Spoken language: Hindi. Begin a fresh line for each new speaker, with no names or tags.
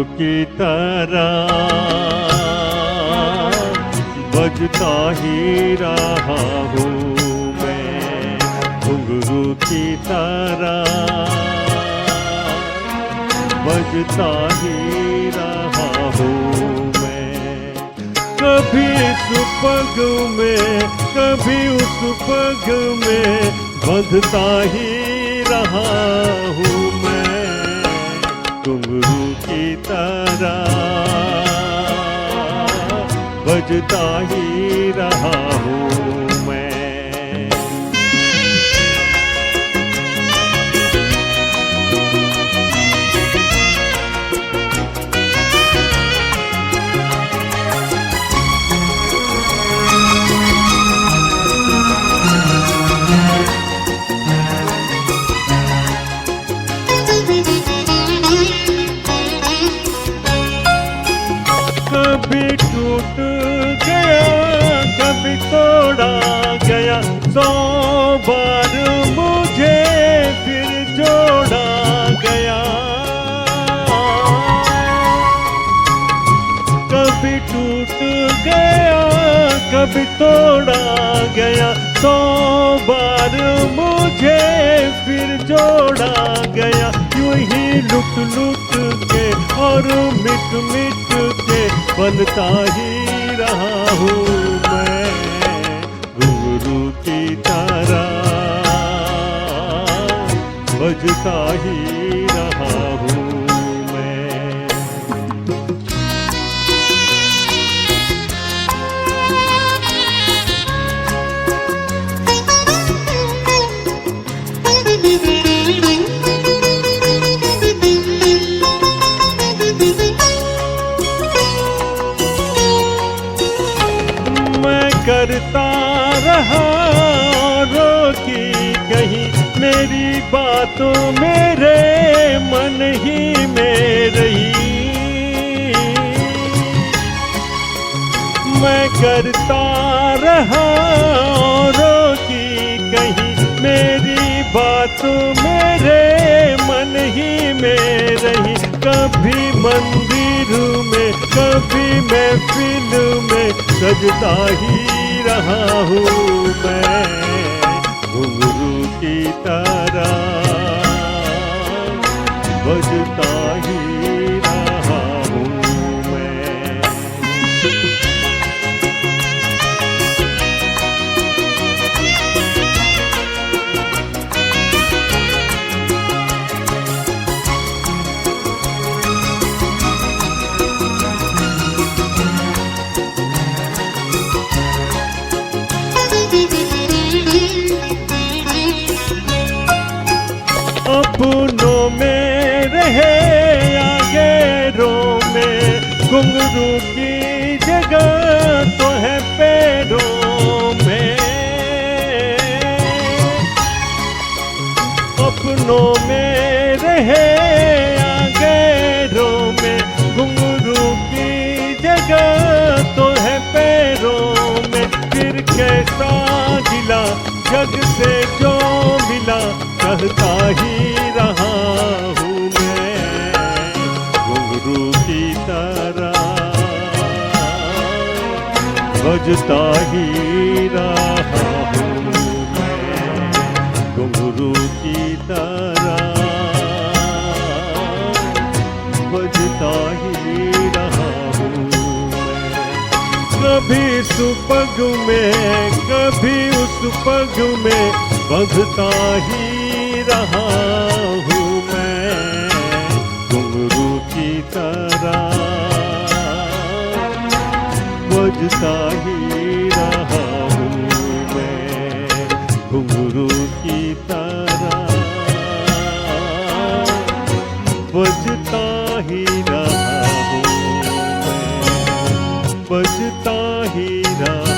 घुंघरू की तरह बजता ही रहा हूँ मैं, घुंघरू की तरह बजता ही रहा हूँ मैं। कभी इस पग में कभी उस पग में बंधता ही रहा हूँ मैं, घुंघरू की तरह बजता ही रहा हूँ मैं। कभी टूट गया कभी तोड़ा गया, 100 बार मुझे फिर जोड़ा गया। कभी टूट गया कभी तोड़ा गया, 100 बार मुझे फिर जोड़ा गया। यूं ही लुट लुट के और मिट मिट के बनता ही रहा हूँ मैं, घुंघरू की तरह बजता ही रहा हूँ मैं। करता रहा रोकी कहीं मेरी बातों मेरे मन ही में रही। मैं करता रहा रोकी कहीं मेरी बातों मेरे मन ही में रही। कभी मंदिर में कभी महफिल में सजता ही रहा हूँ मैं, घुंघरू की तरह बजता ही रहा हूँ मैं। अपनों में रहे या गैरों में, घुंघरू की जगह तो है पैरों में। अपनों में रहे या गैरों में, घुंघरू की जगह तो है पैरों में। फिर कैसा गिला जग से जो मिला कहता ही रहा हूँ मैं, घुंघरू की तरह बजता ही रहा हूँ मैं, घुंघरू की तरह बजता ही रहा हूँ मैं। कभी इस पग में कभी उस पग में बंधता ही रहा हूँ मैं, घुंघरू की तरह बजता ही रहा हूँ मैं, घुंघरू की तरह बजता ही रहा हूँ मैं, बजता ही रहा